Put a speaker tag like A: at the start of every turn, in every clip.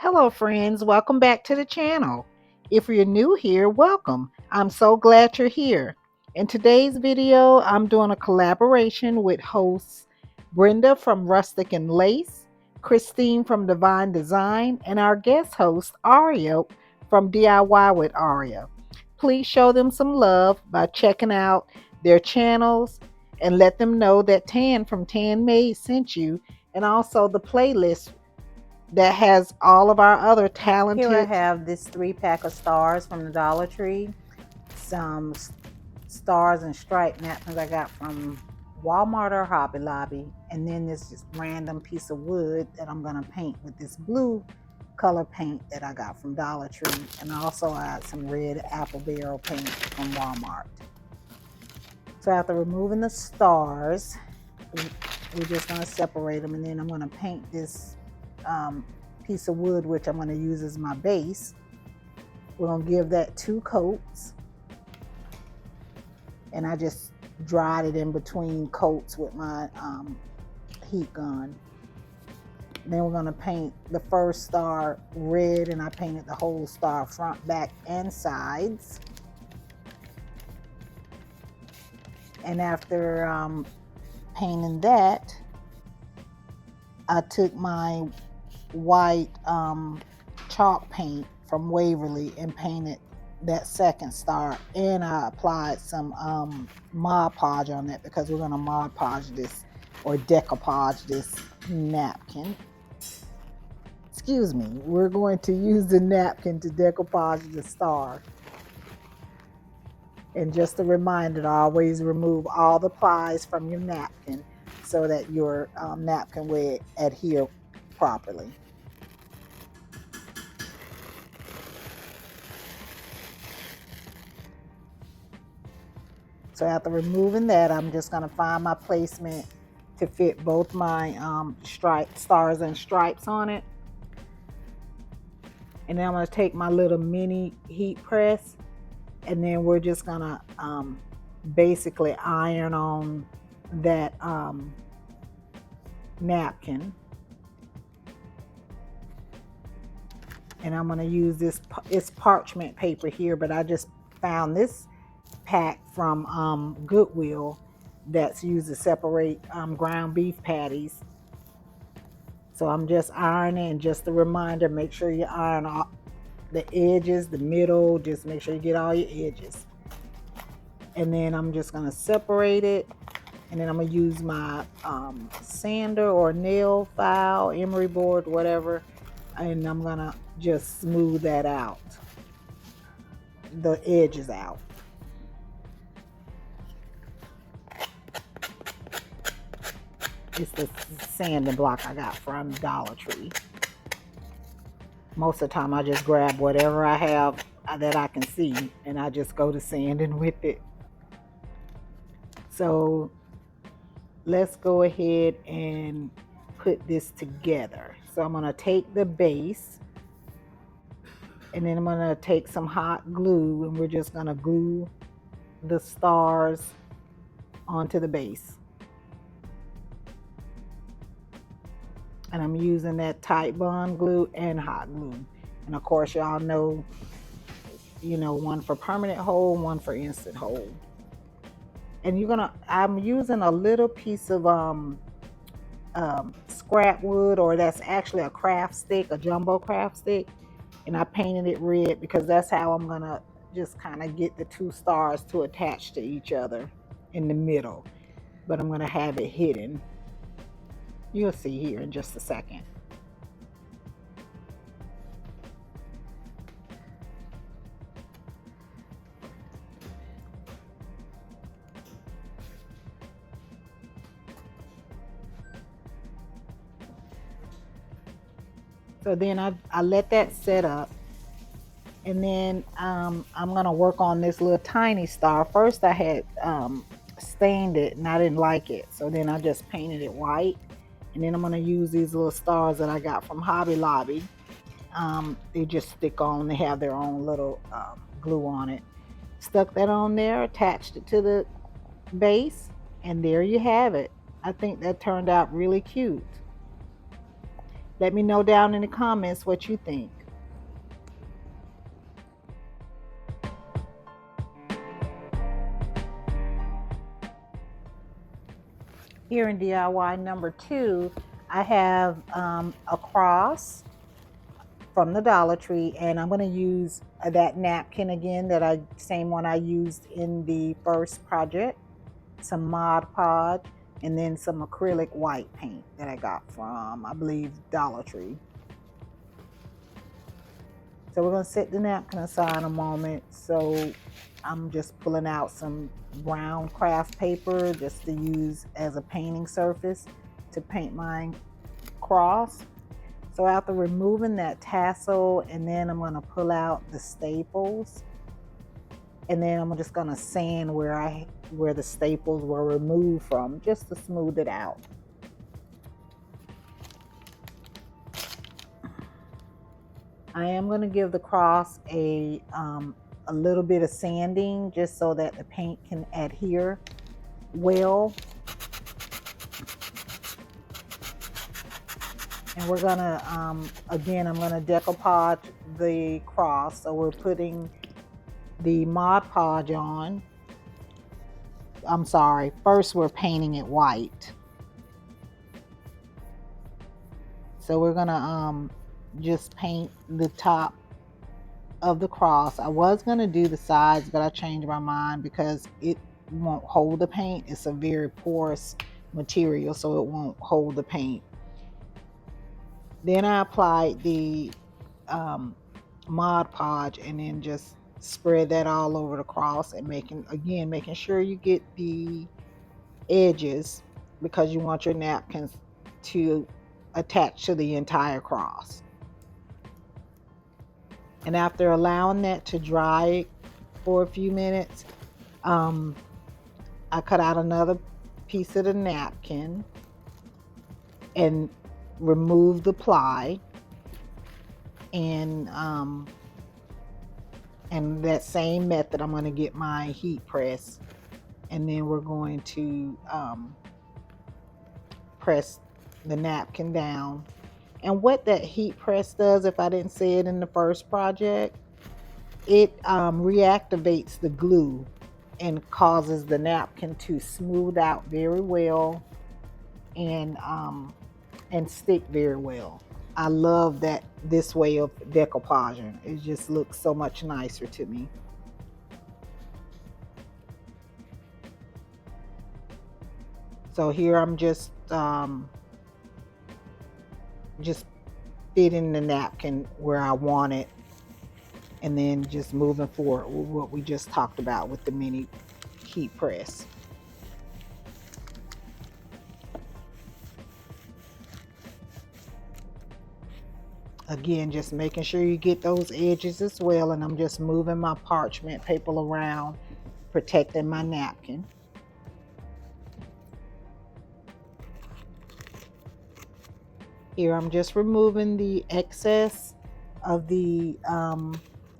A: Hello friends, welcome back to the channel. If you're new here, welcome. I'm so glad you're here. In today's video, I'm doing a collaboration with hosts Brenda from Rustic and Lace, Christine from Divine Design, and our guest host Aria from DIY with Aria. Please show them some love by checking out their channels and let them know that Tan from Tan Made sent you, and also the playlist that has all of our other talented.
B: Here I have this 3-pack of stars from the Dollar Tree. Some stars and stripe napkins I got from Walmart or Hobby Lobby. And then this just random piece of wood that I'm going to paint with this blue color paint that I got from Dollar Tree. And I also add some red apple barrel paint from Walmart. So after removing the stars, we're just going to separate them, and then I'm going to paint this piece of wood, which I'm going to use as my base. We're going to give that 2 coats, and I just dried it in between coats with my heat gun. Then we're going to paint the first star red, and I painted the whole star front, back, and sides. And after painting that, I took my white chalk paint from Waverly and painted that second star, and I applied some Mod Podge on it because we're going to Mod Podge this or decoupage this napkin. Excuse me, we're going to use the napkin to decoupage the star. And just a reminder to always remove all the plies from your napkin so that your napkin will adhere properly. So after removing that, I'm just going to find my placement to fit both my stars and stripes on it. And then I'm going to take my little mini heat press, and then we're just going to basically iron on that napkin. And I'm going to use this, it's parchment paper here, but I just found this pack from Goodwill that's used to separate ground beef patties. So I'm just ironing, and just a reminder, make sure you iron all the edges, the middle, just make sure you get all your edges. And then I'm just going to separate it, and then I'm going to use my sander or nail file, emery board, whatever, and I'm going to just smooth that out, the edges out. It's the sanding block I got from Dollar Tree. Most of the time I just grab whatever I have that I can see, and I just go to sanding with it. So let's go ahead and put this together. So I'm going to take the base, and then I'm going to take some hot glue, and we're just going to glue the stars onto the base. And I'm using that tight bond glue and hot glue. And of course, y'all know, one for permanent hold, one for instant hold. And I'm using a little piece of scrap wood, or that's actually a craft stick, a jumbo craft stick. And I painted it red because that's how I'm gonna just kind of get the 2 stars to attach to each other in the middle. But I'm gonna have it hidden. You'll see here in just a second. So then I let that set up, and then I'm gonna work on this little tiny star. First I had stained it and I didn't like it, so then I just painted it white. And then I'm going to use these little stars that I got from Hobby Lobby. They just stick on, they have their own little glue on it. Stuck that on there, attached it to the base, and there you have it. I think that turned out really cute.
A: Let me know down in the comments what you think. Here in DIY number 2, I have a cross from the Dollar Tree, and I'm going to use that napkin again, same one I used in the first project, some Mod Podge, and then some acrylic white paint that I got from, I believe, Dollar Tree. So we're going to set the napkin aside a moment. So I'm just pulling out some brown craft paper just to use as a painting surface to paint my cross. So after removing that tassel, and then I'm going to pull out the staples, and then I'm just going to sand where the staples were removed from, just to smooth it out. I am going to give the cross a little bit of sanding just so that the paint can adhere well. And we're gonna, again, I'm gonna decoupage the cross. So we're putting the Mod Podge on. I'm sorry, first we're painting it white. So we're gonna just paint the top of the cross. I was gonna do the sides, but I changed my mind because it won't hold the paint. It's a very porous material, so it won't hold the paint. Then I applied the Mod Podge, and then just spread that all over the cross, and making sure you get the edges, because you want your napkins to attach to the entire cross. And after allowing that to dry for a few minutes, I cut out another piece of the napkin and remove the ply, and that same method I'm going to get my heat press, and then we're going to press the napkin down. And what that heat press does, if I didn't say it in the first project, it reactivates the glue and causes the napkin to smooth out very well and stick very well. I love that this way of decoupaging. It just looks so much nicer to me. So here I'm just fitting the napkin where I want it, and then just moving forward with what we just talked about with the mini heat press. Again, just making sure you get those edges as well, and I'm just moving my parchment paper around, protecting my napkin. Here I'm just removing the excess of the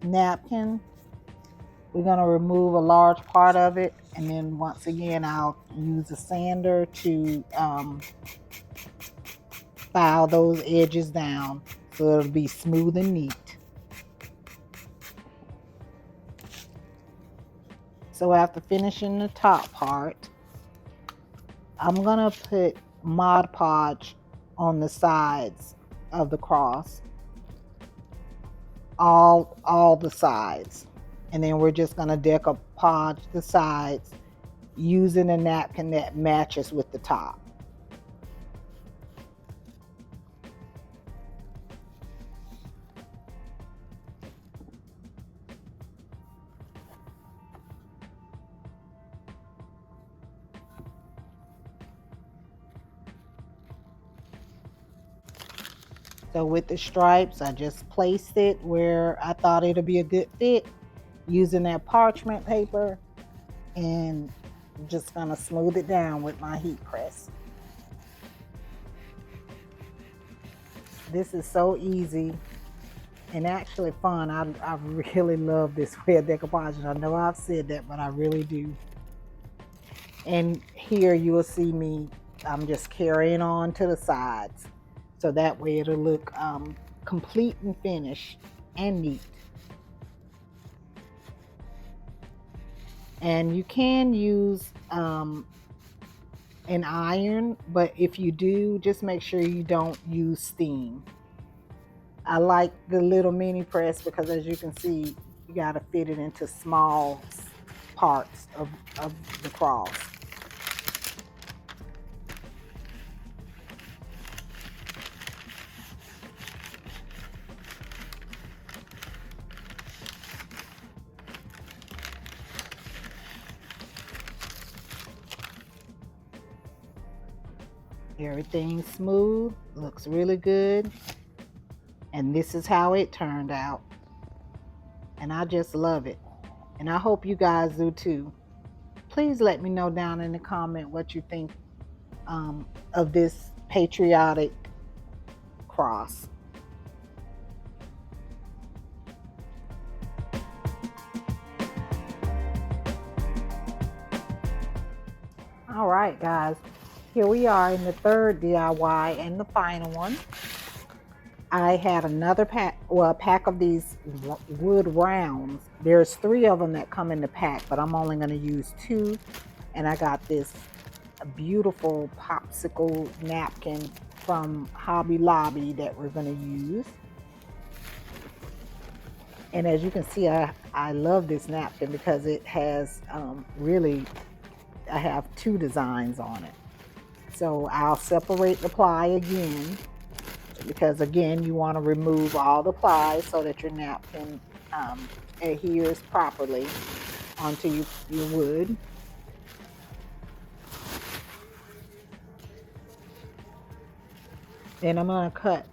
A: napkin. We're going to remove a large part of it, and then once again I'll use a sander to file those edges down so it'll be smooth and neat. So after finishing the top part, I'm going to put Mod Podge on the sides of the cross, all the sides, and then we're just going to decoupage the sides using a napkin that matches with the top. So with the stripes, I just placed it where I thought it'd be a good fit using that parchment paper, and just gonna smooth it down with my heat press. This is so easy and actually fun. I really love this way of decoupaging. I know I've said that, but I really do. And here you will see me, I'm just carrying on to the sides.
B: So that way it'll look complete and finished and neat. And you can use an iron, but if you do, just make sure you don't use steam. I like the little mini press because, as you can see, you got to fit it into small parts of the cross. Everything's smooth, looks really good, and this is how it turned out. And I just love it, and I hope you guys do too. Please let me know down in the comment what you think of this patriotic cross. All right, guys, here we are in the third DIY and the final one. I had another pack, well, a pack of these wood rounds. There's 3 of them that come in the pack, but I'm only going to use 2. And I got this beautiful popsicle napkin from Hobby Lobby that we're going to use. And as you can see, I love this napkin because it has really, I have 2 designs on it. So I'll separate the ply again, because again, you want to remove all the plies so that your napkin adheres properly onto your wood. Then I'm going to cut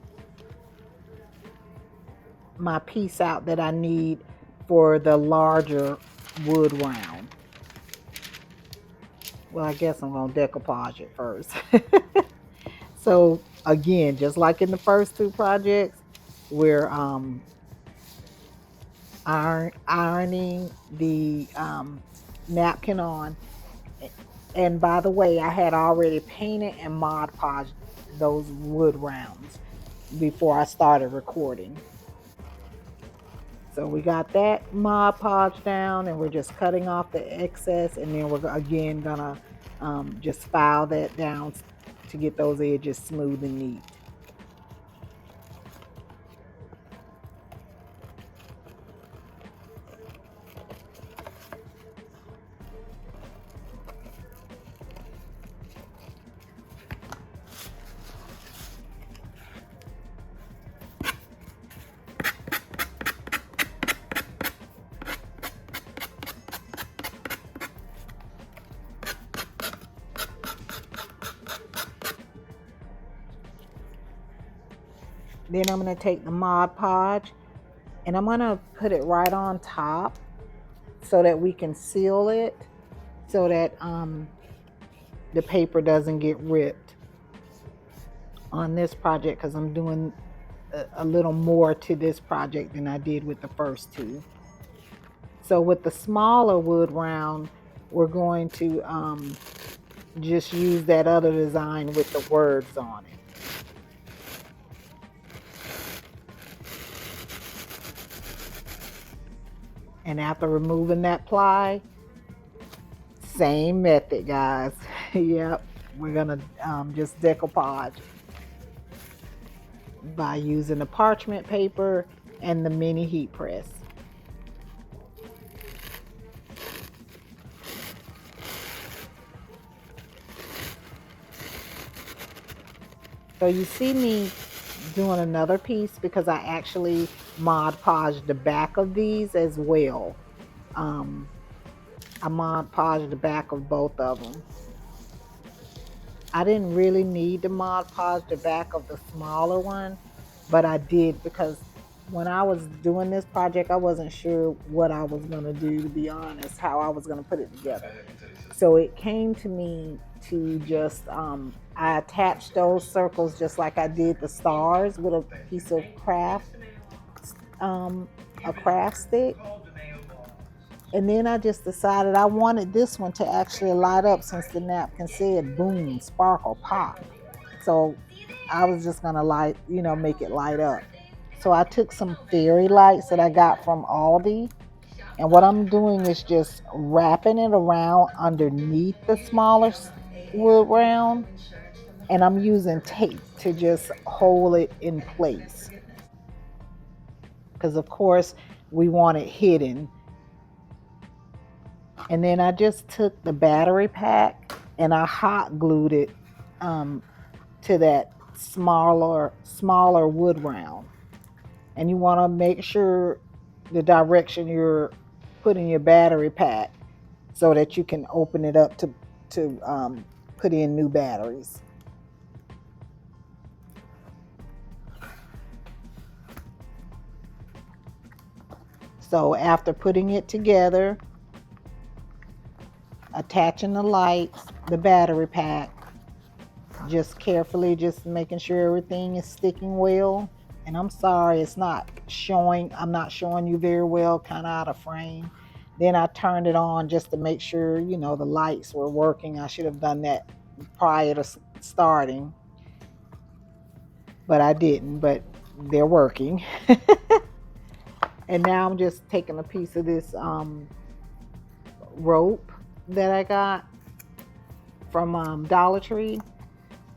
B: my piece out that I need for the larger wood round. Well, I guess I'm going to decoupage it first. So again, just like in the first 2 projects, we're ironing the napkin on. And by the way, I had already painted and Mod Podged those wood rounds before I started recording. So we got that Mod Podge down, and we're just cutting off the excess, and then we're again gonna just file that down to get those edges smooth and neat. Then I'm going to take the Mod Podge and I'm going to put it right on top so that we can seal it, so that the paper doesn't get ripped on this project, because I'm doing a little more to this project than I did with the first 2. So with the smaller wood round, we're going to just use that other design with the words on it. And after removing that ply, same method, guys. Yep, we're gonna just decoupage by using the parchment paper and the mini heat press. So you see me doing another piece because I actually Mod Podged the back of these as well. I Mod Podged the back of both of them. I didn't really need to Mod Podge the back of the smaller one, but I did because when I was doing this project, I wasn't sure what I was going to do, to be honest, how I was going to put it together. So it came to me to just, I attached those circles just like I did the stars with a piece of a craft stick. And then I just decided I wanted this one to actually light up, since the napkin said boom, sparkle, pop. So I was just gonna make it light up. So I took some fairy lights that I got from Aldi, and what I'm doing is just wrapping it around underneath the smaller wood round, and I'm using tape to just hold it in place. Because of course we want it hidden. And then I just took the battery pack and I hot glued it um, to that smaller wood round. And you want to make sure the direction you're putting your battery pack so that you can open it up to put in new batteries. So after putting it together, attaching the lights, the battery pack, just carefully just making sure everything is sticking well. And I'm sorry it's not showing, I'm not showing you very well, kind of out of frame. Then I turned it on just to make sure, the lights were working. I should have done that prior to starting, but I didn't, but they're working. And now I'm just taking a piece of this rope that I got from Dollar Tree,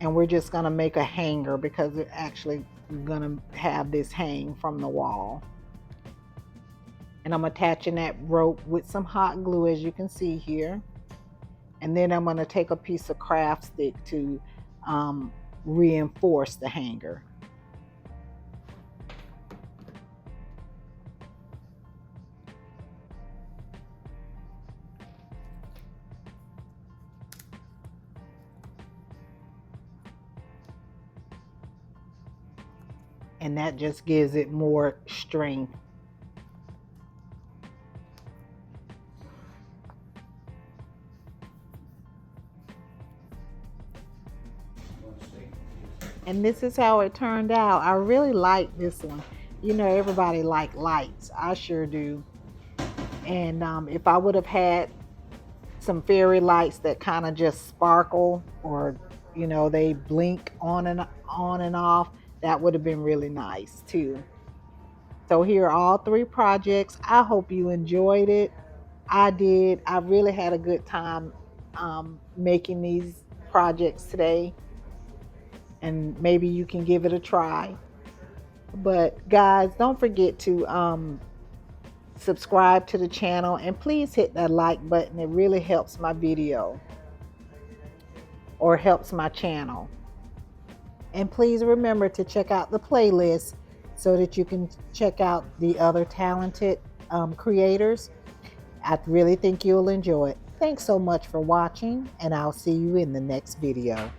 B: and we're just gonna make a hanger because we're actually gonna have this hang from the wall. And I'm attaching that rope with some hot glue, as you can see here. And then I'm gonna take a piece of craft stick to reinforce the hanger. And that just gives it more strength. And this is how it turned out. I really like this one. Everybody like lights. I sure do. And if I would have had some fairy lights that kind of just sparkle, or they blink on and off, that would have been really nice too. So here are all three projects. I hope you enjoyed it. I did. I really had a good time making these projects today, and maybe you can give it a try. But guys, don't forget to subscribe to the channel, and please hit that like button. It really helps my video, or helps my channel. And please remember to check out the playlist so that you can check out the other talented creators. I really think you'll enjoy it. Thanks so much for watching, and I'll see you in the next video.